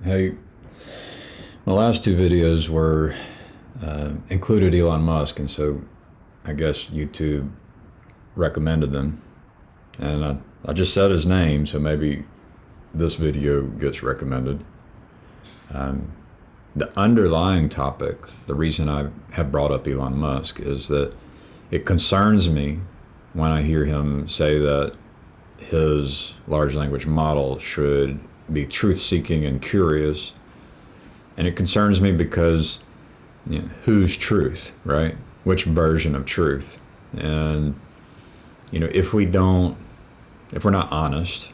Hey, my last two videos were included Elon Musk, and so I guess YouTube recommended them. And I just said his name, so maybe this video gets recommended. The underlying topic, the reason I have brought up Elon Musk, is that it concerns me when I hear him say that his large language model should be truth seeking and curious. And it concerns me because, whose truth, right? Which version of truth? And, if we're not honest,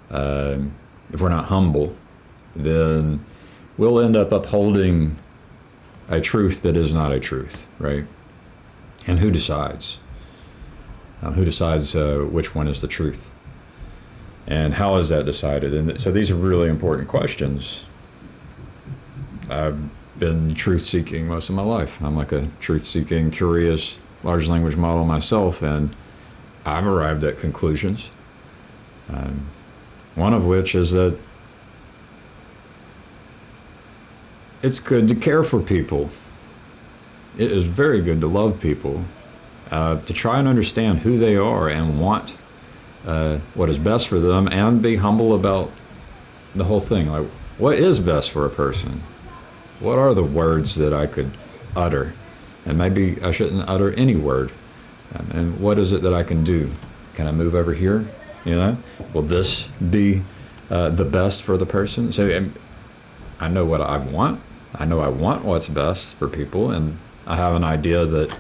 if we're not humble, then we'll end up upholding a truth that is not a truth, right? And who decides? Who decides which one is the truth? And how is that decided? And so these are really important questions. I've been truth-seeking most of my life. I'm like a truth-seeking, curious, large language model myself, and I've arrived at conclusions. One of which is that it's good to care for people. It is very good to love people, to try and understand who they are and want what is best for them, and be humble about the whole thing. Like, what is best for a person? What are the words that I could utter? And maybe I shouldn't utter any word. And what is it that I can do? Can I move over here? Will this be the best for the person? So I know what I want. I know I want what's best for people, and I have an idea that,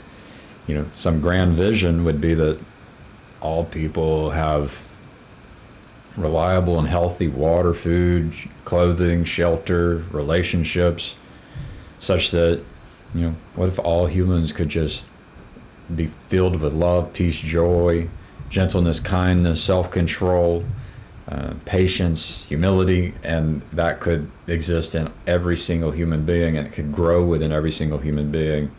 some grand vision would be that all people have reliable and healthy water, food, clothing, shelter, relationships, such that, what if all humans could just be filled with love, peace, joy, gentleness, kindness, self-control, patience, humility, and that could exist in every single human being, and it could grow within every single human being,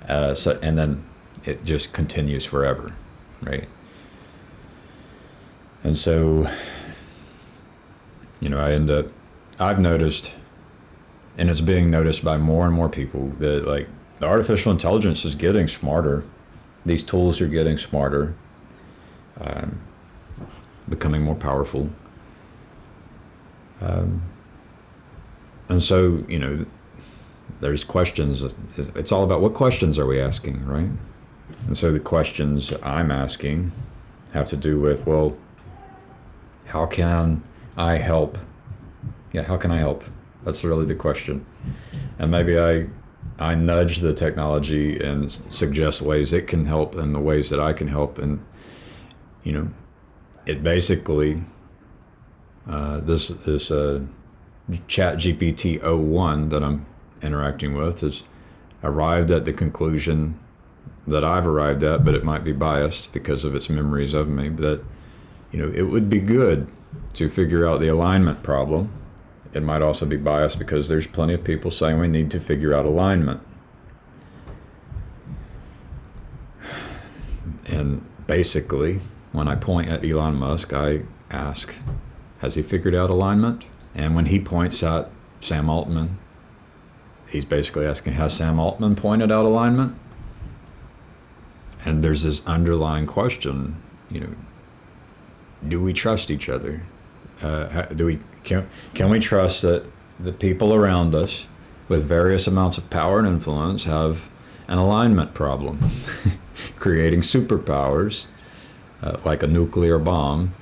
and then it just continues forever, right? And so, I've noticed, and it's being noticed by more and more people, that like the artificial intelligence is getting smarter. These tools are getting smarter, becoming more powerful. And so, there's questions. It's all about what questions are we asking, right? And so the questions I'm asking have to do with, well, how can I help? Yeah, how can I help? That's really the question. And maybe I nudge the technology and suggest ways it can help and the ways that I can help. And, it basically, this chat GPT 01 that I'm interacting with has arrived at the conclusion that I've arrived at, but it might be biased because of its memories of me, that, it would be good to figure out the alignment problem. It might also be biased because there's plenty of people saying we need to figure out alignment. And basically, when I point at Elon Musk, I ask, has he figured out alignment? And when he points at Sam Altman, he's basically asking, has Sam Altman pointed out alignment? And there's this underlying question, do we trust each other? Can we trust that the people around us with various amounts of power and influence have an alignment problem, creating superpowers like a nuclear bomb,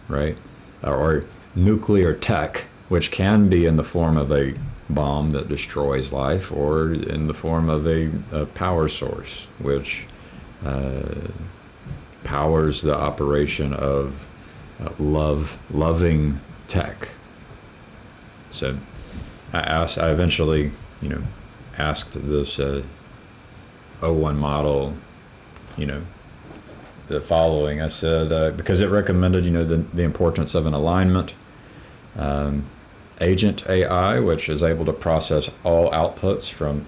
right? Or nuclear tech, which can be in the form of a bomb that destroys life, or in the form of a power source, which powers the operation of loving tech. So I eventually, asked this 01 model, the following. I said, because it recommended, the importance of an alignment, agent AI, which is able to process all outputs from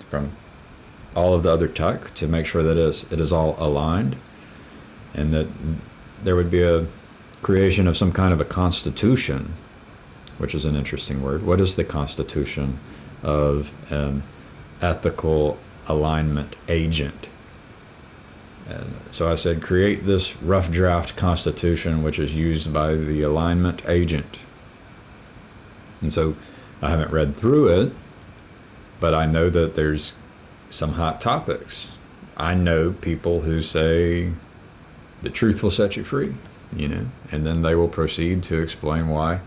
all of the other tech to make sure that it is all aligned, and that there would be a creation of some kind of a constitution which is an interesting word. What is the constitution of an ethical alignment agent? And so I said, create this rough draft constitution which is used by the alignment agent. And so I haven't read through it, but I know that there's some hot topics. I know people who say the truth will set you free, and then they will proceed to explain why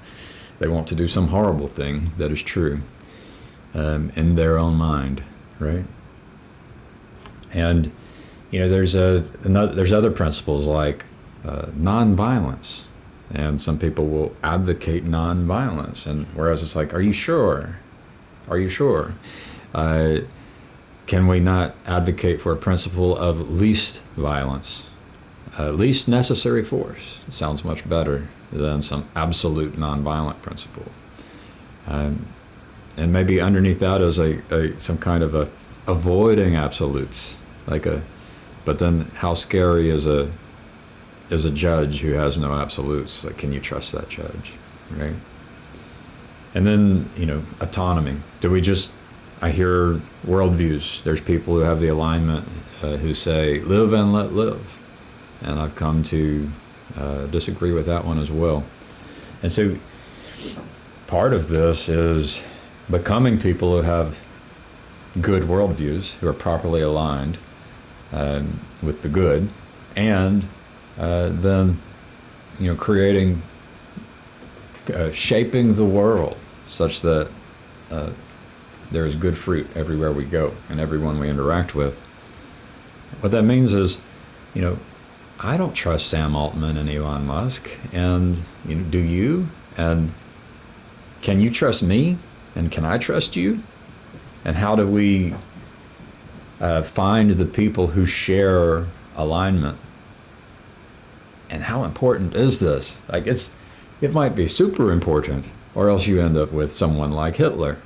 they want to do some horrible thing that is true in their own mind, right? And there's other principles like nonviolence, and some people will advocate nonviolence, and whereas it's like, are you sure? Are you sure? Can we not advocate for a principle of least violence, least necessary force? It sounds much better than some absolute nonviolent principle. And maybe underneath that is some kind of a avoiding absolutes, but then how scary is a judge who has no absolutes? Like, can you trust that judge, right? And then, autonomy. I hear worldviews. There's people who have the alignment who say, live and let live. And I've come to disagree with that one as well. And so part of this is becoming people who have good worldviews, who are properly aligned with the good, and then creating, shaping the world such that there is good fruit everywhere we go and everyone we interact with. What that means is, I don't trust Sam Altman and Elon Musk, and do you? And can you trust me? And can I trust you? And how do we find the people who share alignment? And how important is this? It might be super important, or else you end up with someone like Hitler,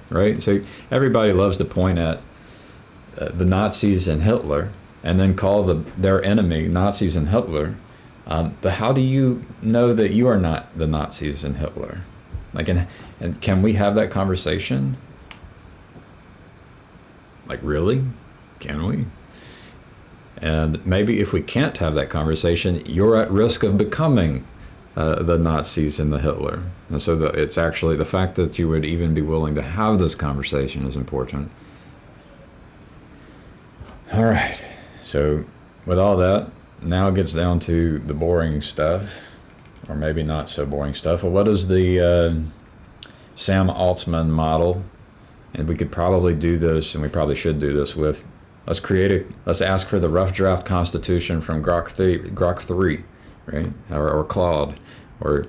right? So everybody loves to point at the Nazis and Hitler, and then call their enemy Nazis and Hitler. But how do you know that you are not the Nazis and Hitler? And can we have that conversation? Really? Can we? And maybe if we can't have that conversation, you're at risk of becoming the Nazis and the Hitler. And so it's actually the fact that you would even be willing to have this conversation is important. All right. So with all that, now it gets down to the boring stuff, or maybe not so boring stuff. Well, what is the Sam Altman model? And we could probably do this, and we probably should do this with, let's ask for the rough draft constitution from Grok 3, right? Or Claude, or,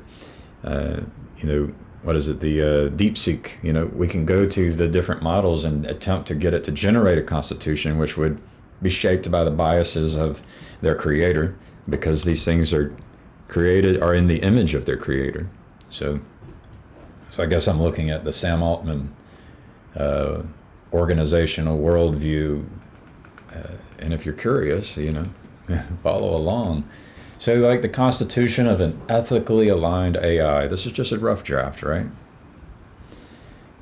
what is it, the DeepSeek. We can go to the different models and attempt to get it to generate a constitution which would be shaped by the biases of their creator, because these things are in the image of their creator. So I guess I'm looking at the Sam Altman organizational worldview, and if you're curious, follow along. So the constitution of an ethically aligned AI. This is just a rough draft, right?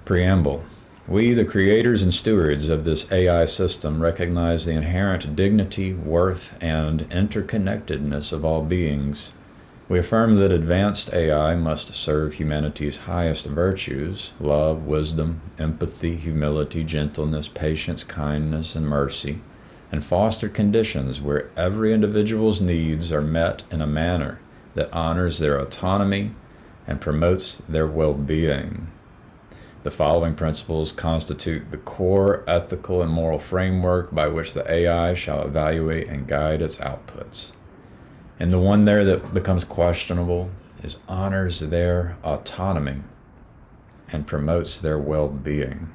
Preamble. We, the creators and stewards of this AI system, recognize the inherent dignity, worth, and interconnectedness of all beings. We affirm that advanced AI must serve humanity's highest virtues: love, wisdom, empathy, humility, gentleness, patience, kindness, and mercy, and foster conditions where every individual's needs are met in a manner that honors their autonomy and promotes their well-being. The following principles constitute the core ethical and moral framework by which the AI shall evaluate and guide its outputs. And the one there that becomes questionable is honors their autonomy and promotes their well-being,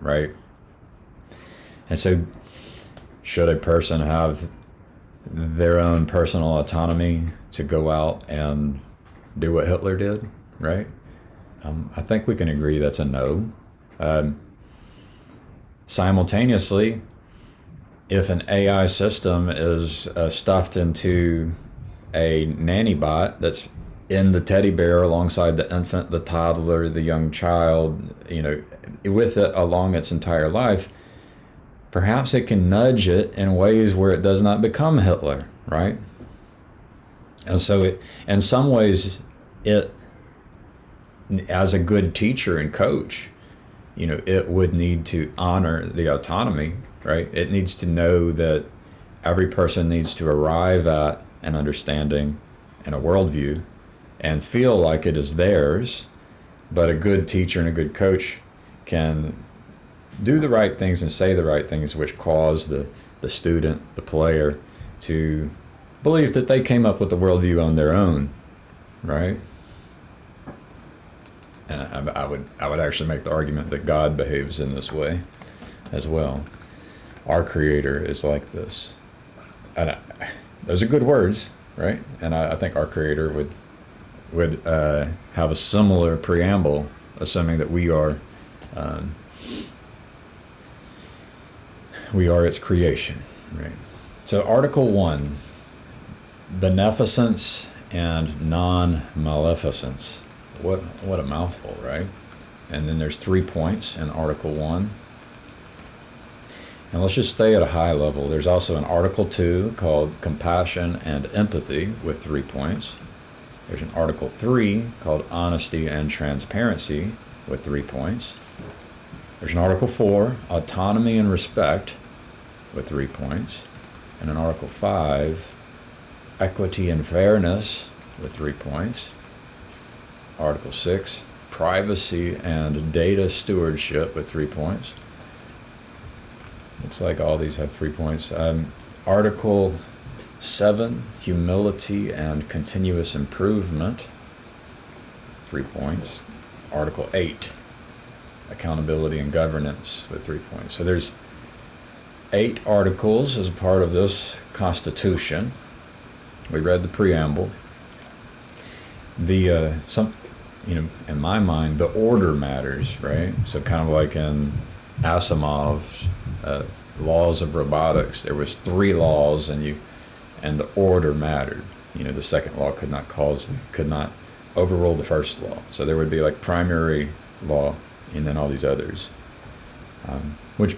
right? And so should a person have their own personal autonomy to go out and do what Hitler did, right? I think we can agree that's a no. Simultaneously, if an AI system is stuffed into a nanny bot that's in the teddy bear alongside the infant, the toddler, the young child, with it along its entire life, perhaps it can nudge it in ways where it does not become Hitler, right? And so in some ways, it, as a good teacher and coach, it would need to honor the autonomy, right? It needs to know that every person needs to arrive at an understanding and a worldview and feel like it is theirs. But a good teacher and a good coach can do the right things and say the right things, which cause the student, the player, to believe that they came up with the worldview on their own, right? And I would actually make the argument that God behaves in this way as well. Our Creator is like this. And those are good words, right? And I think our Creator would have a similar preamble, assuming that we are its creation, right? So Article 1, beneficence and non-maleficence. What a mouthful, right? And then there's 3 points in Article 1. And let's just stay at a high level. There's also an Article 2 called compassion and empathy with 3 points. There's an Article 3 called honesty and transparency with 3 points. There's an Article 4, autonomy and respect with 3 points. And an Article 5, equity and fairness with 3 points. Article 6, privacy and data stewardship with 3 points. Looks like all these have 3 points. Article 7, humility and continuous improvement, 3 points. Article 8, accountability and governance with 3 points. So there's 8 articles as a part of this Constitution. We read the preamble. In my mind, the order matters, right? So kind of like in Asimov's laws of robotics, there was 3 laws, and the order mattered. The second law could not overrule the first law. So there would be like primary law, and then all these others, which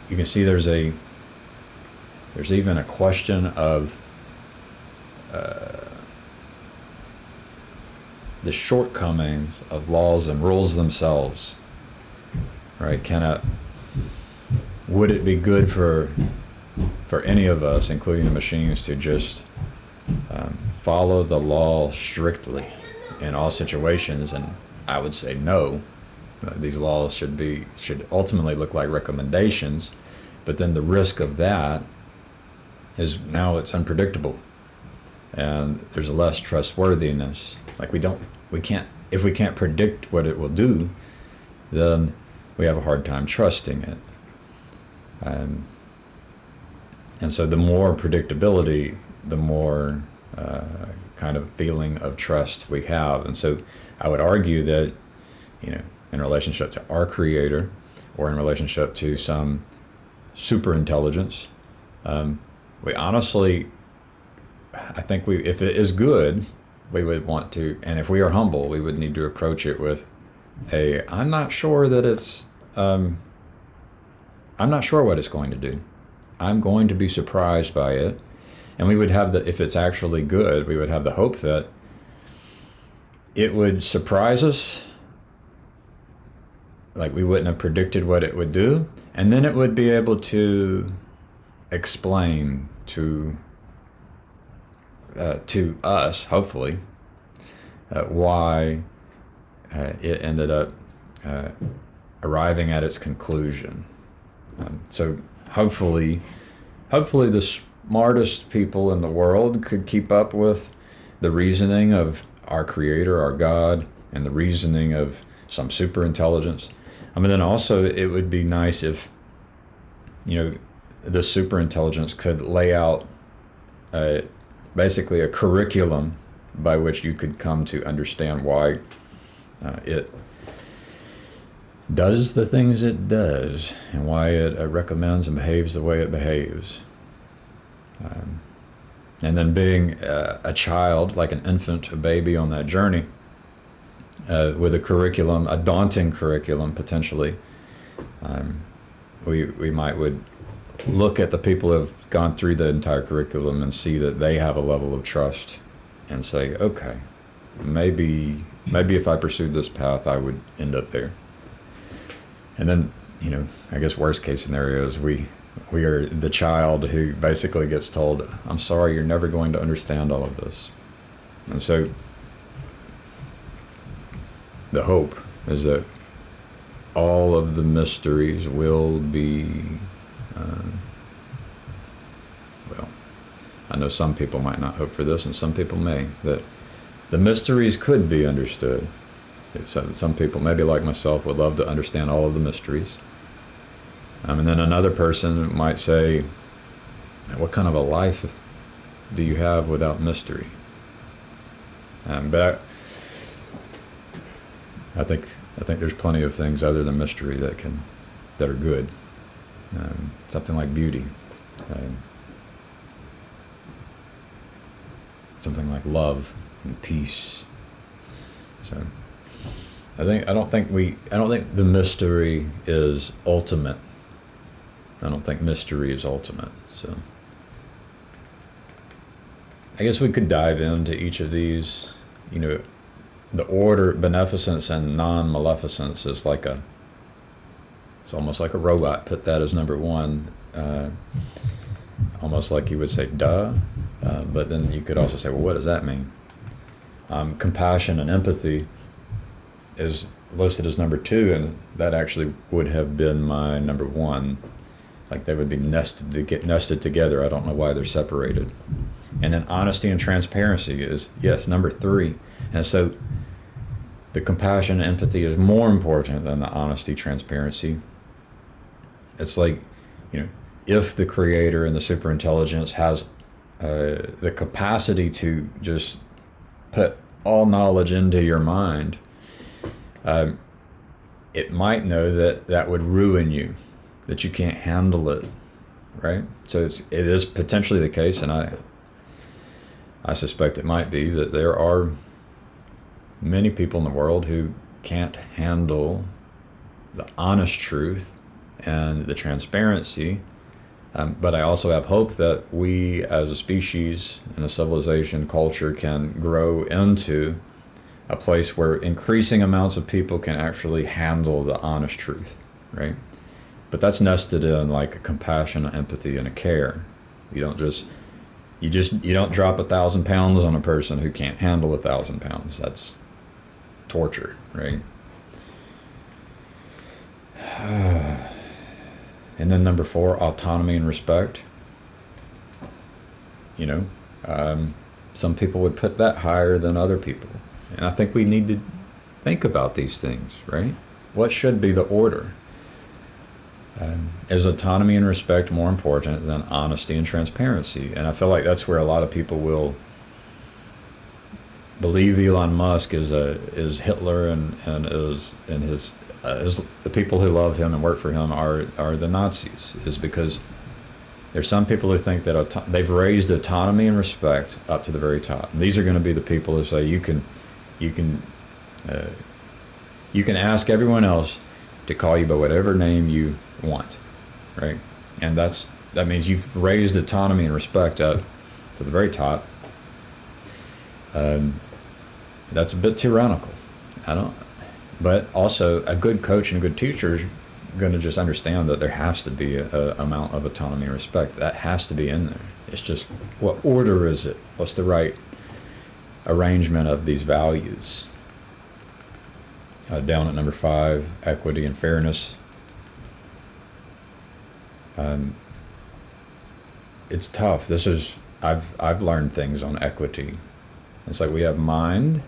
you can see there's even a question of the shortcomings of laws and rules themselves, right? Would it be good for any of us, including the machines, to just follow the law strictly in all situations? And I would say no. These laws should ultimately look like recommendations, but then the risk of that is now it's unpredictable, and there's less trustworthiness. Like if we can't predict what it will do, then we have a hard time trusting it. And so the more predictability, the more kind of feeling of trust we have. And so I would argue that, in relationship to our Creator, or in relationship to some super intelligence, we honestly, I think if it is good, we would want to, and if we are humble, we would need to approach it with I'm not sure that it's, I'm not sure what it's going to do. I'm going to be surprised by it. And we would have if it's actually good, we would have the hope that it would surprise us, like we wouldn't have predicted what it would do, and then it would be able to explain to us, hopefully, why it ended up arriving at its conclusion. So hopefully the smartest people in the world could keep up with the reasoning of our Creator, our God, and the reasoning of some super intelligence. Then also it would be nice if, the super intelligence could lay out basically a curriculum by which you could come to understand why it does the things it does, and why it recommends and behaves the way it behaves. And then being a child, like an infant, a baby on that journey, with a curriculum, a daunting curriculum potentially, we might would look at the people who have gone through the entire curriculum and see that they have a level of trust, and say, okay, maybe if I pursued this path, I would end up there. And then, I guess worst case scenario is we are the child who basically gets told, I'm sorry, you're never going to understand all of this. And so the hope is that all of the mysteries will be, well, I know some people might not hope for this, and some people may, that the mysteries could be understood. Some people, maybe like myself, would love to understand all of the mysteries. And then another person might say, what kind of a life do you have without mystery? But I think there's plenty of things other than mystery that are good. Something like beauty. Something like love and peace. So I don't think the mystery is ultimate. I don't think mystery is ultimate. So I guess we could dive into each of these. The order, beneficence and non-maleficence, is it's almost like a robot. Put that as number one. Almost like you would say, duh. But then you could also say, well, what does that mean? Compassion and empathy is listed as number two, and that actually would have been my number one. Like they would be nested together. I don't know why they're separated. And then honesty and transparency is, yes, number three. And so the compassion and empathy is more important than the honesty, transparency. It's like, if the creator and the superintelligence has the capacity to just put all knowledge into your mind, it might know that would ruin you, that you can't handle it, right? So it is potentially the case, and I suspect it might be, that there are many people in the world who can't handle the honest truth and the transparency. But I also have hope that we as a species and a civilization, culture, can grow into a place where increasing amounts of people can actually handle the honest truth, right? But that's nested in like a compassion, empathy, and a care. You don't drop 1,000 pounds on a person who can't handle 1,000 pounds. That's torture, right? And then number four, autonomy and respect. Some people would put that higher than other people. And I think we need to think about these things, right? What should be the order? Is autonomy and respect more important than honesty and transparency? And I feel like that's where a lot of people will believe Elon Musk is Hitler, and the people who love him and work for him are the Nazis, is because there's some people who think that they've raised autonomy and respect up to the very top. And these are going to be the people who say you can ask everyone else to call you by whatever name you want, right? And that means you've raised autonomy and respect up to the very top. That's a bit tyrannical. But also a good coach and a good teacher is going to just understand that there has to be a amount of autonomy and respect. That has to be in there. It's just, what order is it? What's the right arrangement of these values? Down at number 5, equity and fairness. It's tough. I've learned things on equity. It's like we have mind,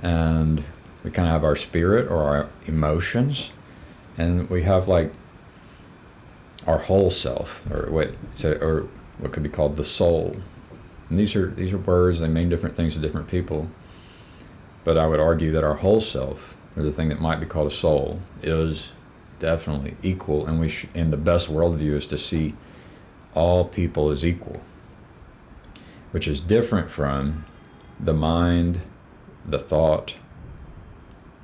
and we kind of have our spirit or our emotions, and we have like our whole self, or what could be called the soul. And these are words. They mean different things to different people. But I would argue that our whole self, or the thing that might be called a soul, is definitely equal, and the best worldview is to see all people as equal. which is different from the mind, the thought,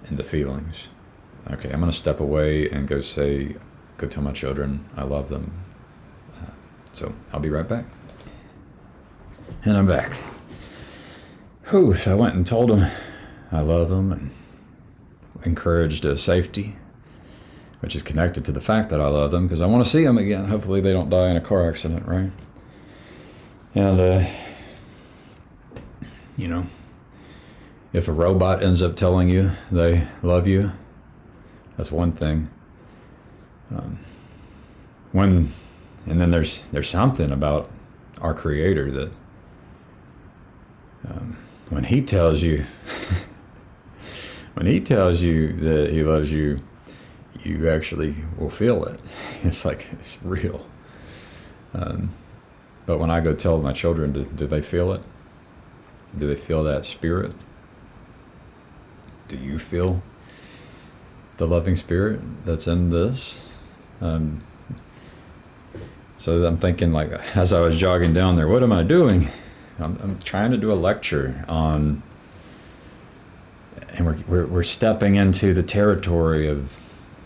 and the feelings. Okay, I'm going to step away and go tell my children I love them. So I'll be right back. And I'm back. Whew, so I went and told them I love them and encouraged safety, which is connected to the fact that I love them because I want to see them again. Hopefully they don't die in a car accident, right? And, if a robot ends up telling you they love you, that's one thing. And then there's something about our Creator that when He tells you that He loves you, you actually will feel it. It's like it's real. But when I go tell my children, do they feel it? Do they feel that spirit? Do you feel the loving spirit that's in this? So I'm thinking, like, as I was jogging down there, what am I doing? I'm trying to do a lecture on, and we're stepping into the territory of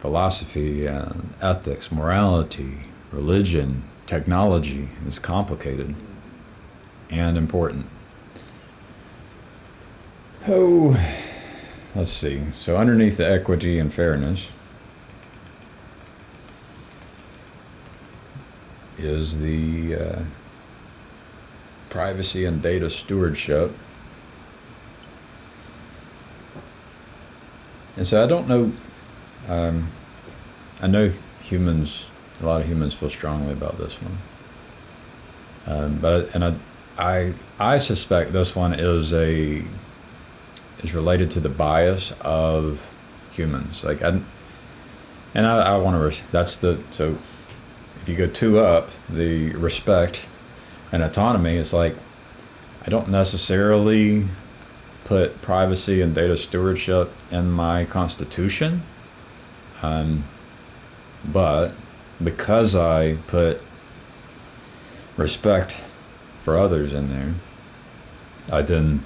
philosophy, ethics, morality, religion, technology. It's complicated and important. Oh, let's see. So underneath the equity and fairness is the privacy and data stewardship. And so I don't know, I know a lot of humans feel strongly about this one. I suspect this one is related to the bias of humans. Like, I want to, so if you go two up, the respect and autonomy, it's like, I don't necessarily put privacy and data stewardship in my constitution. But because I put respect for others in there, then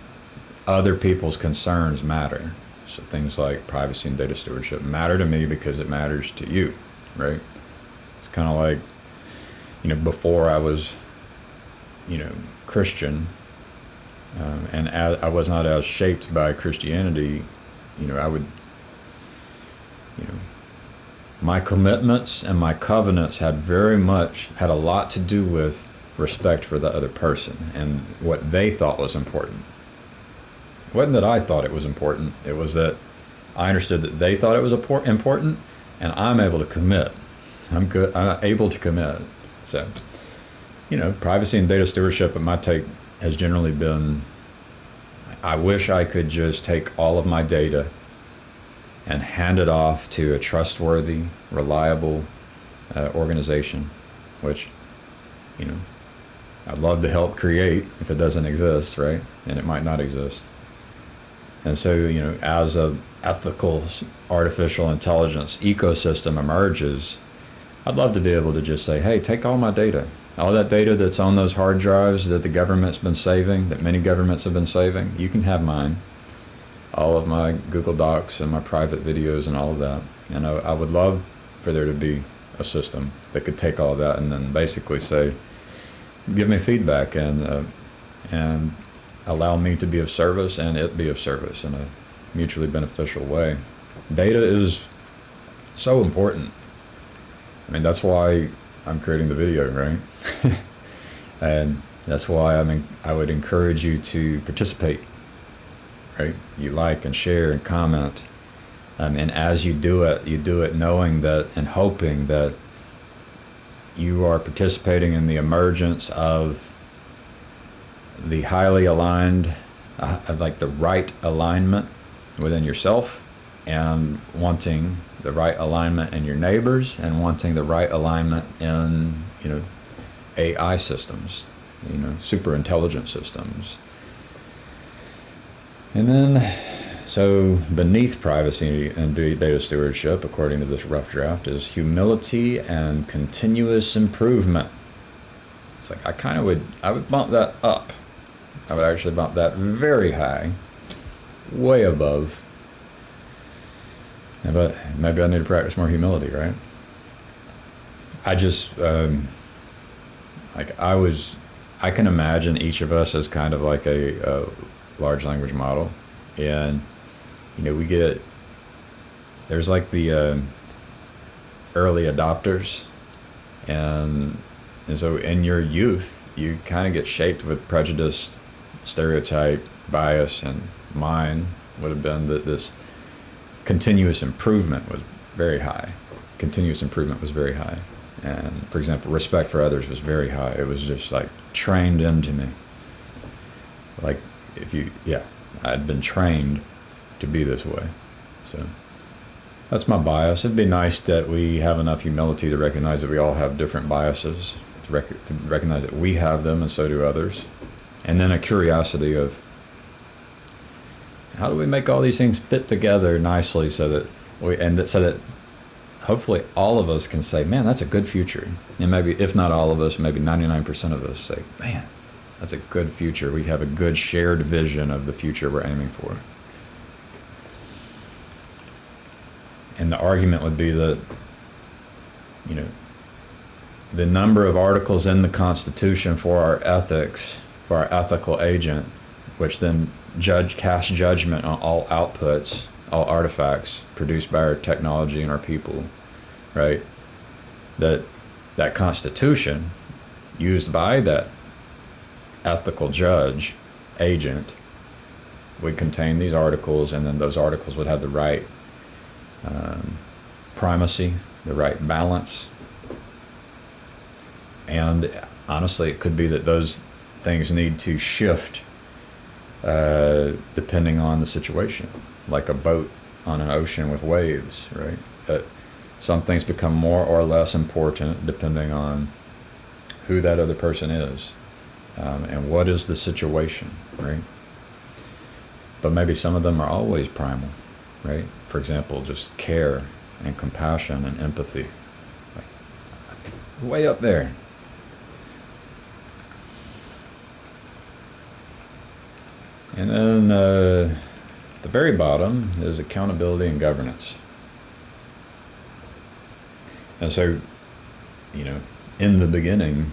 other people's concerns matter. So things like privacy and data stewardship matter to me because it matters to you, right? It's kind of like, before I was, Christian, and I was not as shaped by Christianity, I would, my commitments and my covenants had a lot to do with respect for the other person and what they thought was important. It wasn't that I thought it was important. It was that I understood that they thought it was important, and I'm able to commit. I'm able to commit. So, privacy and data stewardship, in my take, has generally been, I wish I could just take all of my data and hand it off to a trustworthy, reliable organization, which, I'd love to help create if it doesn't exist, right? And it might not exist. And so, as an ethical artificial intelligence ecosystem emerges, I'd love to be able to just say, hey, take all my data. All that data that's on those hard drives that the government's been saving, that many governments have been saving, you can have mine. All of my Google Docs and my private videos and all of that. And I would love for there to be a system that could take all of that and then basically say, give me feedback and allow me to be of service and it be of service in a mutually beneficial way. Data is so important. I mean, that's why I'm creating the video, right? And that's why I would encourage you to participate, right? You like and share and comment. And as you do it knowing that and hoping that you are participating in the emergence of the highly aligned, like the right alignment within yourself, and wanting the right alignment in your neighbors, and wanting the right alignment in, AI systems, super intelligent systems. And then, so beneath privacy and data stewardship, according to this rough draft, is humility and continuous improvement. It's like I would bump that up. I would actually bump that very high, way above. But maybe I need to practice more humility, right? I just, I can imagine each of us as kind of like a large language model. And, there's like the early adopters. And so in your youth, you kind of get shaped with prejudice, stereotype, bias, and mine would have been that this continuous improvement was very high. Continuous improvement was very high. And for example, respect for others was very high. It was just like trained into me. Like I'd been trained to be this way. So that's my bias. It'd be nice that we have enough humility to recognize that we all have different biases, to recognize that we have them and so do others. And then a curiosity of how do we make all these things fit together nicely so that hopefully all of us can say, man, that's a good future. And maybe, if not all of us, maybe 99% of us say, man, that's a good future. We have a good shared vision of the future we're aiming for. And the argument would be that, the number of articles in the Constitution for our ethics, for our ethical agent, which then cast judgment on all outputs, all artifacts produced by our technology and our people, right? That Constitution used by that ethical judge, agent, would contain these articles, and then those articles would have the right primacy, the right balance. And honestly, it could be that those things need to shift depending on the situation, like a boat on an ocean with waves, right? Some things become more or less important depending on who that other person is and what is the situation, right? But maybe some of them are always primal, right? For example, just care and compassion and empathy, like way up there. And then the very bottom is accountability and governance. And so, in the beginning,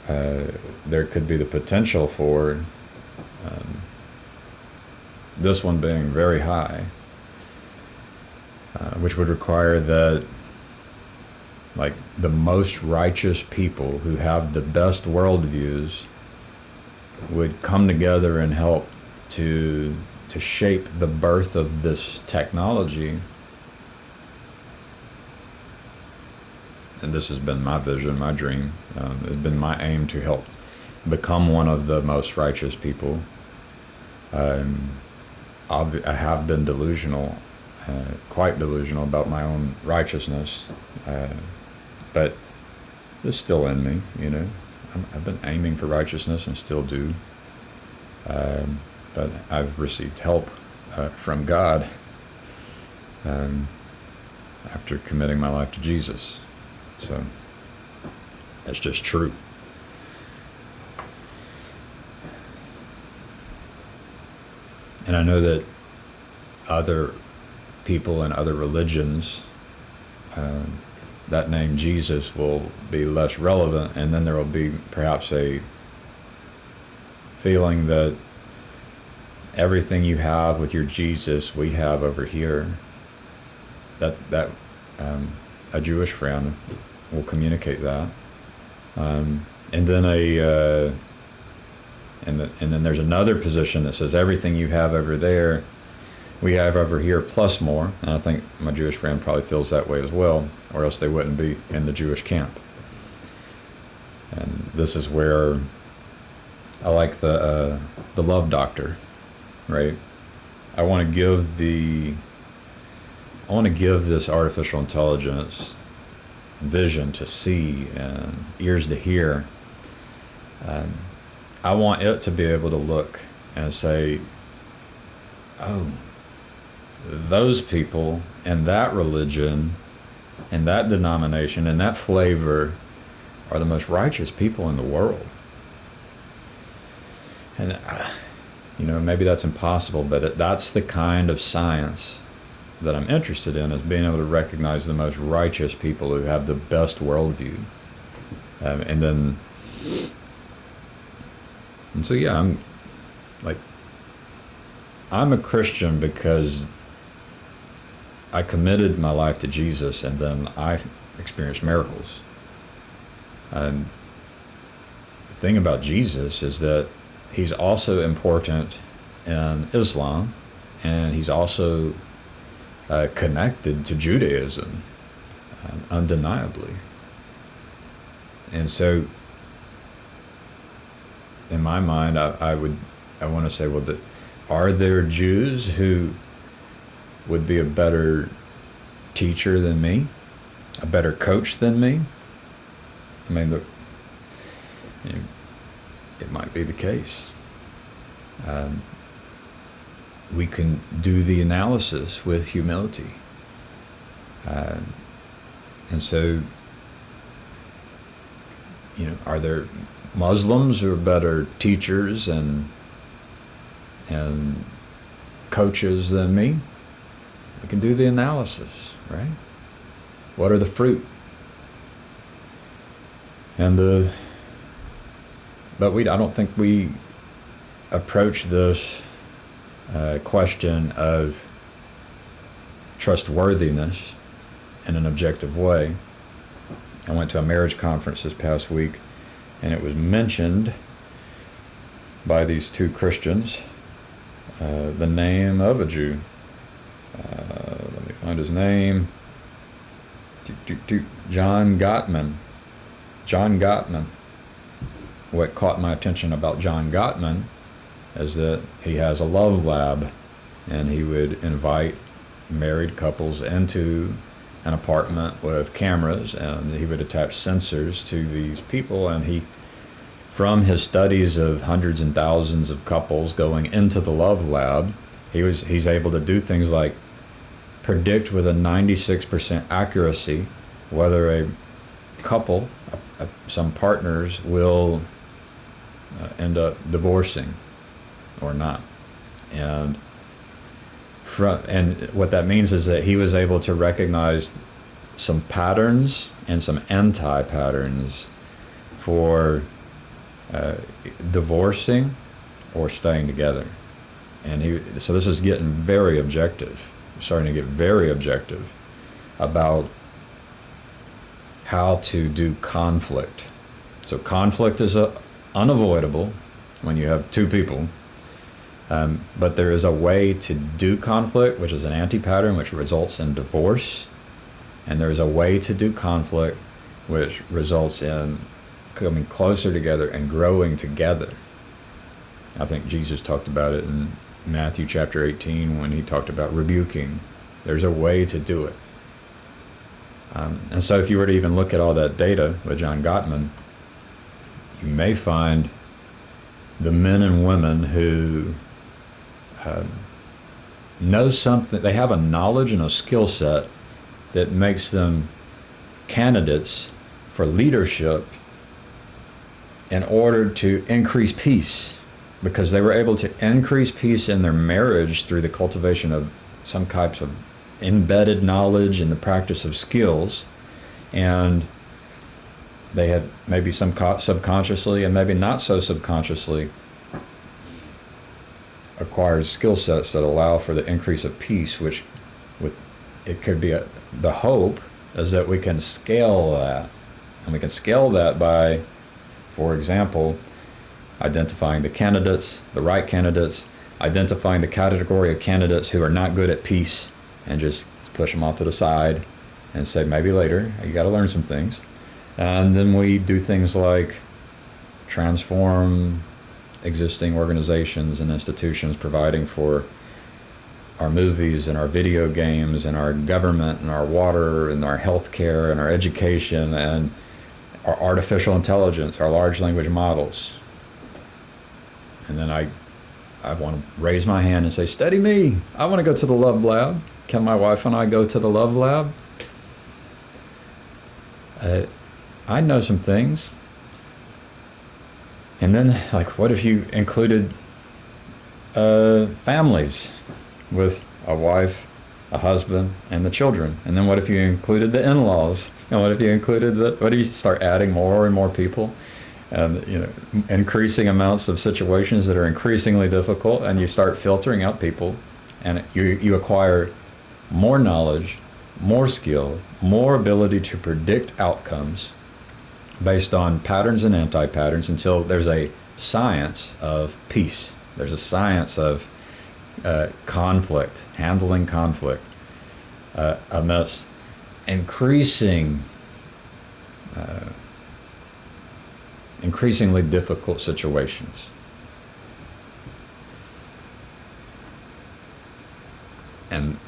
there could be the potential for this one being very high, which would require that, like, the most righteous people who have the best worldviews would come together and help to shape the birth of this technology. And this has been my vision, my dream. It's been my aim to help become one of the most righteous people. I have been delusional, quite delusional about my own righteousness, but it's still in me, I've been aiming for righteousness and still do. But I've received help from God after committing my life to Jesus. So that's just true. And I know that other people in other religions, that name Jesus will be less relevant, and then there will be perhaps a feeling that everything you have with your Jesus, we have over here. That a Jewish friend will communicate that, and then and then there's another position that says everything you have over there, we have over here plus more. And I think my Jewish friend probably feels that way as well, or else they wouldn't be in the Jewish camp. And this is where I like the love doctor, right? I want to give this artificial intelligence vision to see and ears to hear. I want it to be able to look and say, oh, those people and that religion and that denomination and that flavor are the most righteous people in the world. And, maybe that's impossible, but that's the kind of science that I'm interested in, is being able to recognize the most righteous people who have the best worldview. And so, yeah, I'm a Christian because I committed my life to Jesus, and then I experienced miracles. And the thing about Jesus is that he's also important in Islam, and he's also connected to Judaism, undeniably. And so, in my mind, I want to say, well, are there Jews who would be a better teacher than me, a better coach than me? I mean, it might be the case. We can do the analysis with humility. And so, are there Muslims who are better teachers and coaches than me? We can do the analysis, right? What are the fruit? But I don't think we approach this question of trustworthiness in an objective way. I went to a marriage conference this past week, and it was mentioned by these two Christians, the name of a Jew. Let me find his name. John Gottman. John Gottman. What caught my attention about John Gottman is that he has a love lab, and he would invite married couples into an apartment with cameras, and he would attach sensors to these people, and from his studies of hundreds and thousands of couples going into the love lab, he's able to do things like predict with a 96% accuracy whether a couple, some partners, will end up divorcing or not. And what that means is that he was able to recognize some patterns and some anti-patterns for divorcing or staying together. And so this is getting very objective, starting to get very objective about how to do conflict. So conflict is unavoidable when you have two people, but there is a way to do conflict, which is an anti-pattern, which results in divorce. And there is a way to do conflict, which results in coming closer together and growing together. I think Jesus talked about it in Matthew chapter 18 when he talked about rebuking. There's a way to do it. And so if you were to even look at all that data with John Gottman, you may find the men and women who know something, they have a knowledge and a skill set that makes them candidates for leadership in order to increase peace, because they were able to increase peace in their marriage through the cultivation of some types of embedded knowledge and the practice of skills. And they had maybe some subconsciously and maybe not so subconsciously acquired skill sets that allow for the increase of peace, which it could be the hope is that we can scale that. And we can scale that by, for example, identifying the right candidates, identifying the category of candidates who are not good at peace, and just push them off to the side and say, maybe later, you got to learn some things. And then we do things like transform existing organizations and institutions, providing for our movies and our video games and our government and our water and our healthcare and our education and our artificial intelligence, our large language models. And then I want to raise my hand and say, study me. I want to go to the Love Lab. Can my wife and I go to the Love Lab? I know some things. And then, like, what if you included families with a wife, a husband, and the children? And then what if you included the in-laws? And what if you included what if you start adding more and more people? And increasing amounts of situations that are increasingly difficult, and you start filtering out people, and you acquire more knowledge, more skill, more ability to predict outcomes based on patterns and anti-patterns, until there's a science of peace. There's a science of conflict, handling conflict amidst increasingly difficult situations. And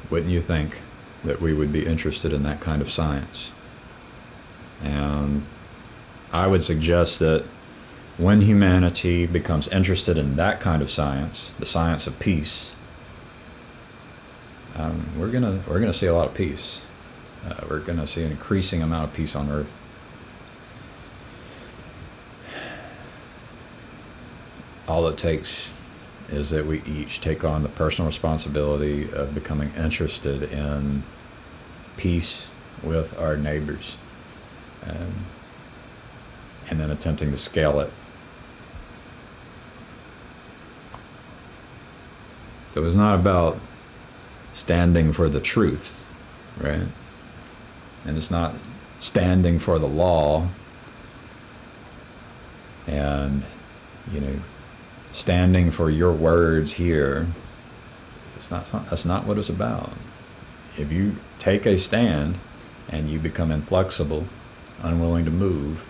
wouldn't you think that we would be interested in that kind of science? And I would suggest that when humanity becomes interested in that kind of science, the science of peace, we're gonna see a lot of peace. We're gonna see an increasing amount of peace on Earth. All it takes is that we each take on the personal responsibility of becoming interested in peace with our neighbors, and then attempting to scale it. So it's not about standing for the truth, right? And it's not standing for the law and, standing for your words here. That's not what it's about. If you take a stand and you become inflexible, unwilling to move,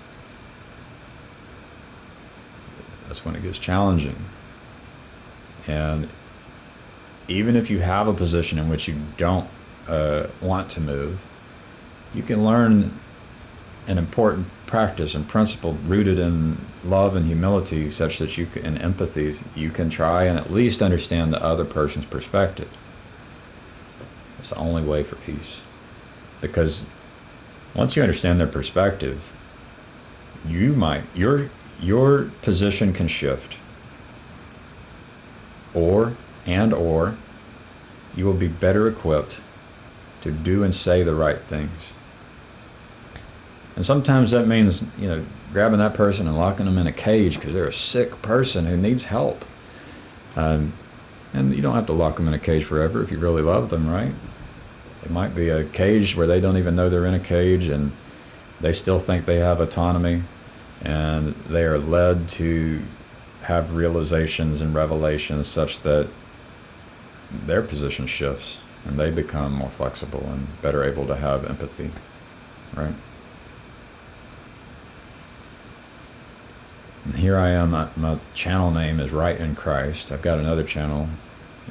that's when it gets challenging. And even if you have a position in which you don't want to move, you can learn an important practice and principle rooted in love and humility, such that and empathy, you can try and at least understand the other person's perspective. It's the only way for peace. Because once you understand their perspective, your position can shift, or you will be better equipped to do and say the right things. And sometimes that means, grabbing that person and locking them in a cage because they're a sick person who needs help. And you don't have to lock them in a cage forever if you really love them, right? It might be a cage where they don't even know they're in a cage, and they still think they have autonomy, and they are led to have realizations and revelations such that their position shifts and they become more flexible and better able to have empathy, right? And here I am, my channel name is Right in Christ. I've got another channel,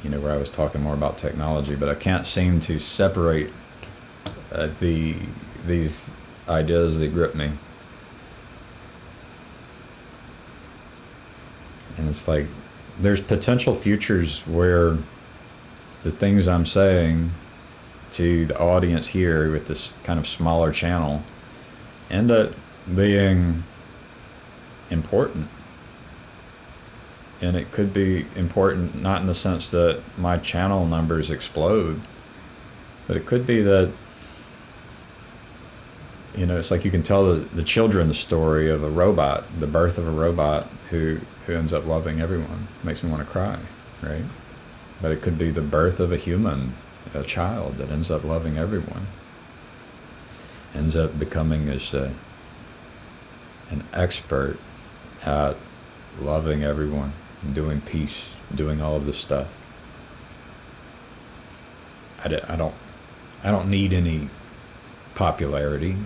where I was talking more about technology, but I can't seem to separate these ideas that grip me. And it's like, there's potential futures where the things I'm saying to the audience here with this kind of smaller channel end up being important. And it could be important not in the sense that my channel numbers explode, but it could be that, it's like you can tell the children the story of a robot, the birth of a robot who ends up loving everyone. Makes me want to cry, right? But it could be the birth of a human, a child that ends up loving everyone, ends up becoming an expert at loving everyone, doing peace, doing all of this stuff. I don't need any popularity.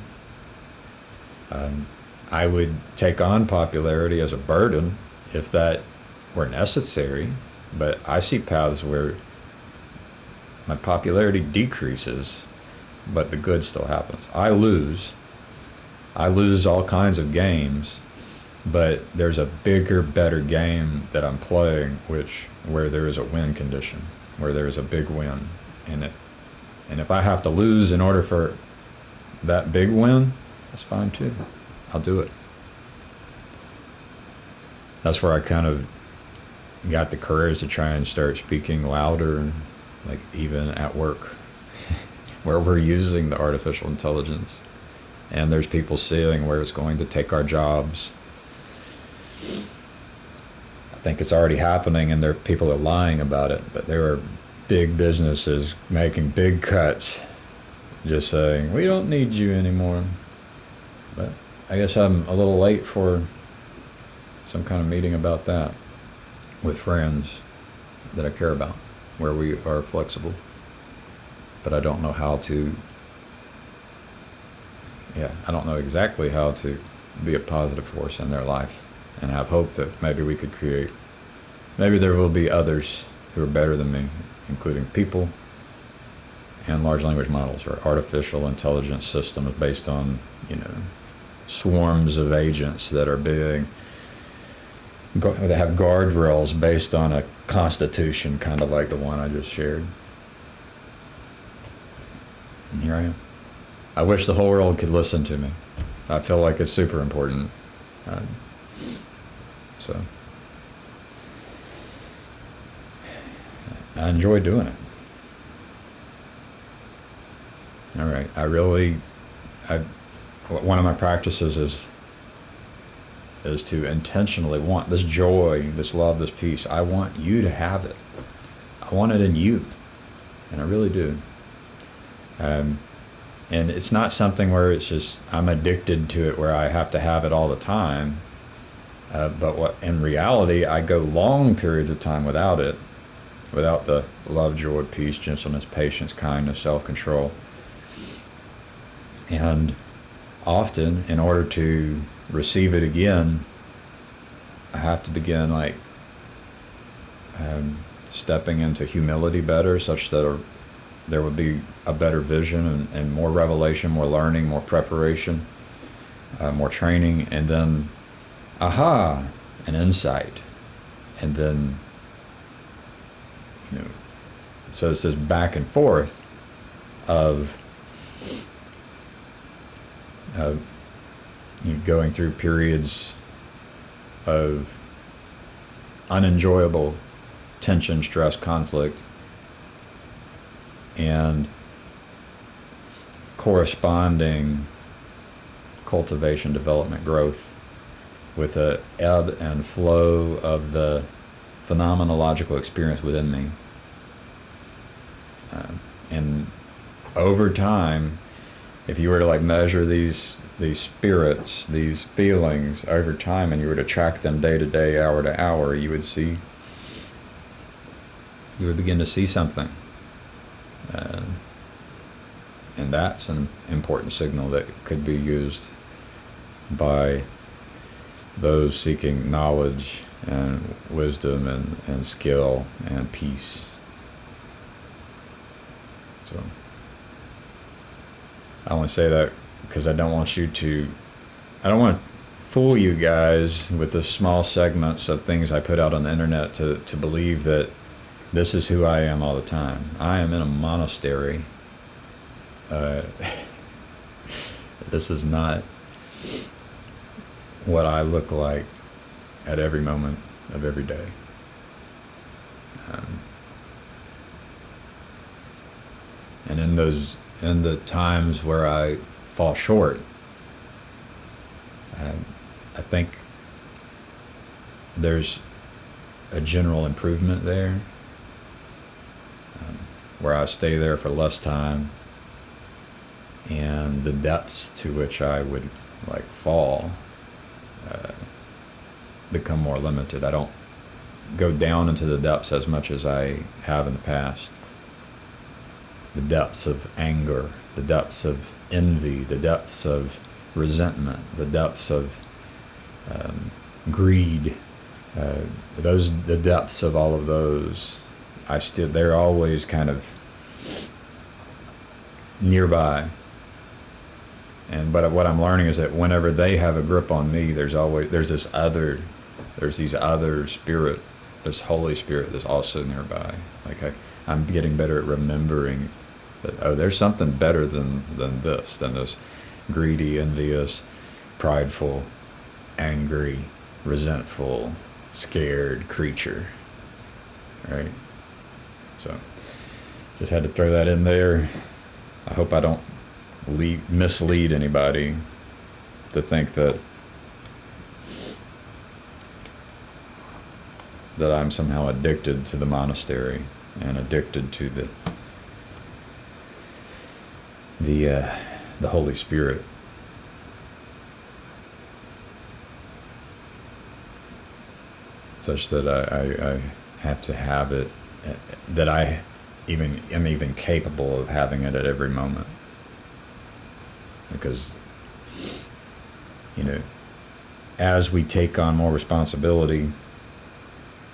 I would take on popularity as a burden if that were necessary, but I see paths where my popularity decreases, but the good still happens. I lose all kinds of games, but there's a bigger, better game that I'm playing, where there is a win condition, where there is a big win in it. And if I have to lose in order for that big win, that's fine too. I'll do it. that's where I kind of got the courage to try and start speaking louder, like even at work, where we're using the artificial intelligence. And there's people seeing where it's going to take our jobs. I think it's already happening, and people are lying about it, but there are big businesses making big cuts, just saying, we don't need you anymore. But I guess I'm a little late for some kind of meeting about that with friends that I care about, where we are flexible. But I don't know how to, I don't know exactly how to be a positive force in their life and have hope that maybe we could maybe there will be others who are better than me, including people and large language models or artificial intelligence systems based on, swarms of agents that are they have guardrails based on a constitution, kind of like the one I just shared. And here I am. I wish the whole world could listen to me. I feel like it's super important. So I enjoy doing it. All right. One of my practices is to intentionally want this joy, this love, this peace. I want you to have it. I want it in you. And I really do. And it's not something where it's just, I'm addicted to it where I have to have it all the time. But in reality, I go long periods of time without it, without the love, joy, peace, gentleness, patience, kindness, self-control. And often, in order to receive it again, I have to begin stepping into humility better, such that there would be a better vision and more revelation, more learning, more preparation, more training, and then, an insight. And then, so it's this back and forth of going through periods of unenjoyable tension, stress, conflict, and corresponding cultivation, development, growth, with the ebb and flow of the phenomenological experience within me. And over time, if you were to measure these spirits, these feelings over time, and you were to track them day to day, hour to hour, you would begin to see something. And that's an important signal that could be used by those seeking knowledge and wisdom and skill and peace. So I only say that because I don't want to fool you guys with the small segments of things I put out on the internet to believe that this is who I am all the time. I am in a monastery. This is not what I look like at every moment of every day. And in the times where I fall short, I think there's a general improvement there, where I stay there for less time, and the depths to which I would fall become more limited. I don't go down into the depths as much as I have in the past. The depths of anger, the depths of envy, the depths of resentment, the depths of greed, the depths of all of those, they're always kind of nearby. But what I'm learning is that whenever they have a grip on me, there's these other spirit, this Holy Spirit that's also nearby. I'm getting better at remembering that, there's something better than this greedy, envious, prideful, angry, resentful, scared creature, right? So just had to throw that in there. I hope I don't mislead anybody to think that I'm somehow addicted to the monastery and addicted to the Holy Spirit. Such that I have to have it, that I am even capable of having it at every moment. Because, as we take on more responsibility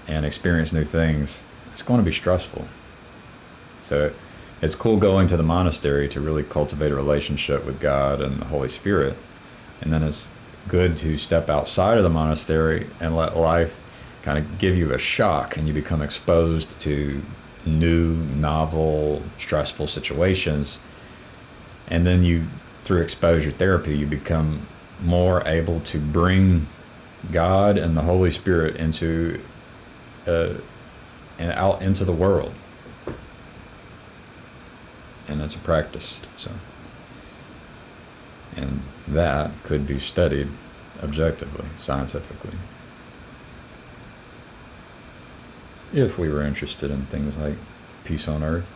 and experience new things, it's going to be stressful. So it's cool going to the monastery to really cultivate a relationship with God and the Holy Spirit. And then it's good to step outside of the monastery and let life kind of give you a shock, and you become exposed to new, novel, stressful situations. And then through exposure therapy, you become more able to bring God and the Holy Spirit into and out into the world. And it's a practice. And that could be studied objectively, scientifically, if we were interested in things like peace on earth.